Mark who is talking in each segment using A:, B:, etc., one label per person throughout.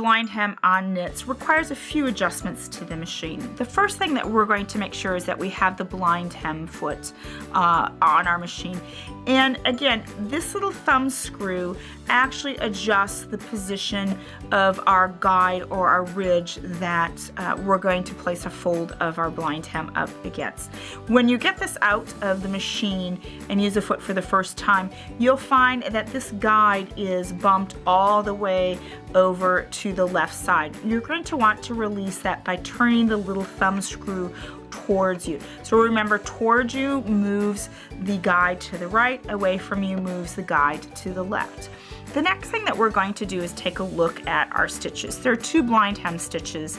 A: blind hem on knits requires a few adjustments to the machine. The first thing that we're going to make sure is that we have the blind hem foot on our machine. And again, this little thumb screw actually adjusts the position of our guide or our ridge that we're going to place a fold of our blind hem up against. When you get this out of the machine and use a foot for the first time, you'll find that this guide is bumped all the way over to the left side. You're going to want to release that by turning the little thumb screw towards you. So remember, towards you moves the guide to the right, away from you moves the guide to the left. The next thing that we're going to do is take a look at our stitches. There are two blind hem stitches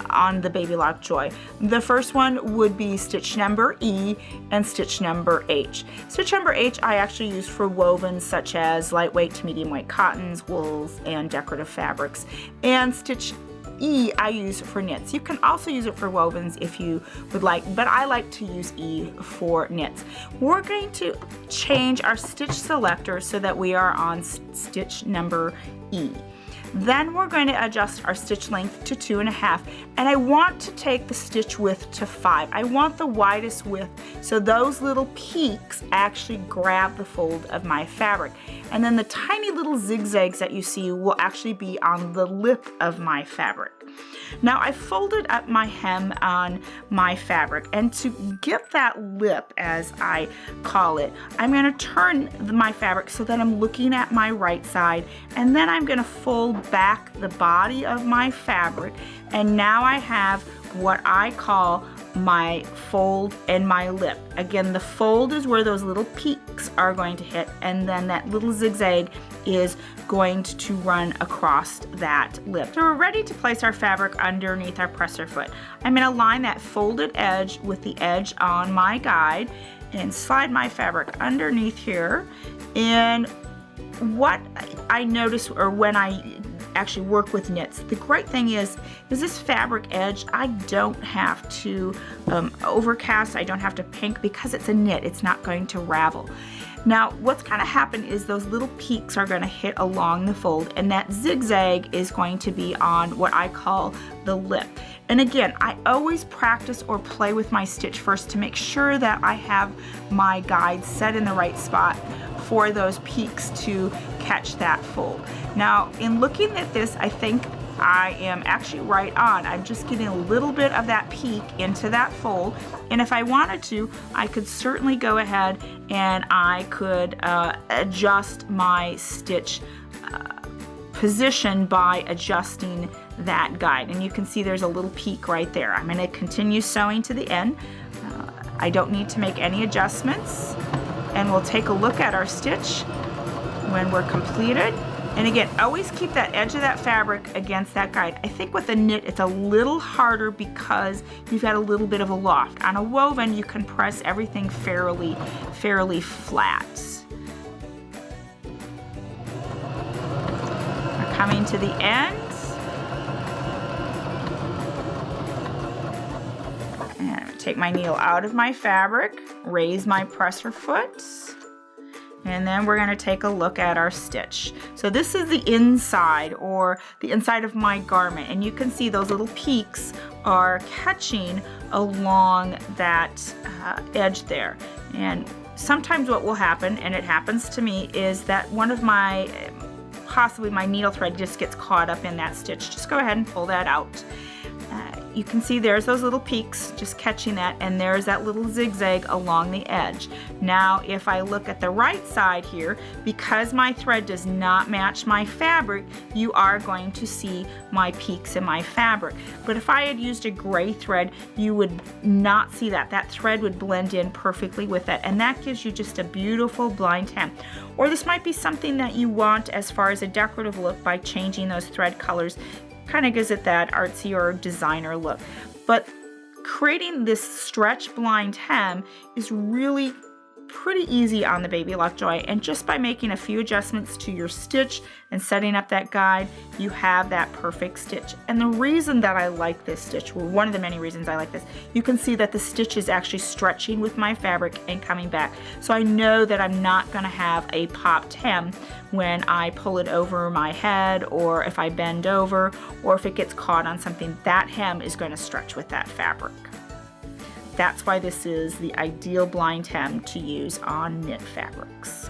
A: on the Baby Lock Joy. The first one would be stitch number E and stitch number H. Stitch number H I actually use for wovens such as lightweight to medium weight cottons, wools, and decorative fabrics. And stitch E I use for knits. You can also use it for wovens if you would like, but I like to use E for knits. We're going to change our stitch selector so that we are on stitch number E. Then we're going to adjust our stitch length to 2.5, and I want to take the stitch width to 5. I want the widest width so those little peaks actually grab the fold of my fabric. And then the tiny little zigzags that you see will actually be on the lip of my fabric. Now I folded up my hem on my fabric, and to get that lip, as I call it, I'm going to turn my fabric so that I'm looking at my right side, and then I'm going to fold back the body of my fabric, and now I have what I call my fold and my lip. Again, the fold is where those little peaks are going to hit, and then that little zigzag is going to run across that lip. So we're ready to place our fabric underneath our presser foot. I'm going to line that folded edge with the edge on my guide and slide my fabric underneath here. And what I notice, or when I actually work with knits, the great thing is this fabric edge, I don't have to overcast, I don't have to pink, because it's a knit, it's not going to ravel. Now what's going to happen is those little peaks are going to hit along the fold, and that zigzag is going to be on what I call the lip. And again, I always practice or play with my stitch first to make sure that I have my guide set in the right spot for those peaks to catch that fold. Now in looking at this, I think I am actually right on. I'm just getting a little bit of that peak into that fold, and if I wanted to, I could certainly go ahead and I could adjust my stitch position by adjusting that guide, and you can see there's a little peak right there. I'm going to continue sewing to the end. I don't need to make any adjustments, and we'll take a look at our stitch when we're completed. And again, always keep that edge of that fabric against that guide. I think with a knit, it's a little harder because you've got a little bit of a loft. On a woven, you can press everything fairly flat. We're coming to the end. And I'm gonna take my needle out of my fabric, raise my presser foot, and then we're going to take a look at our stitch. So this is the inside, or the inside of my garment, and you can see those little peaks are catching along that edge there. And sometimes what will happen, and it happens to me, is that one of my, possibly my needle thread just gets caught up in that stitch. Just go ahead and pull that out. You can see there's those little peaks just catching that, and there's that little zigzag along the edge. Now if I look at the right side here, because my thread does not match my fabric, you are going to see my peaks in my fabric. But if I had used a gray thread, you would not see that. That thread would blend in perfectly with it, and that gives you just a beautiful blind hem. Or this might be something that you want as far as a decorative look by changing those thread colors. Kind of gives it that artsy or designer look. But creating this stretch blind hem is really pretty easy on the Baby Lovejoy, and just by making a few adjustments to your stitch and setting up that guide, you have that perfect stitch. And the reason that I like this stitch, well, one of the many reasons I like this, you can see that the stitch is actually stretching with my fabric and coming back. So I know that I'm not going to have a popped hem when I pull it over my head, or if I bend over, or if it gets caught on something. That hem is going to stretch with that fabric. That's why this is the ideal blind hem to use on knit fabrics.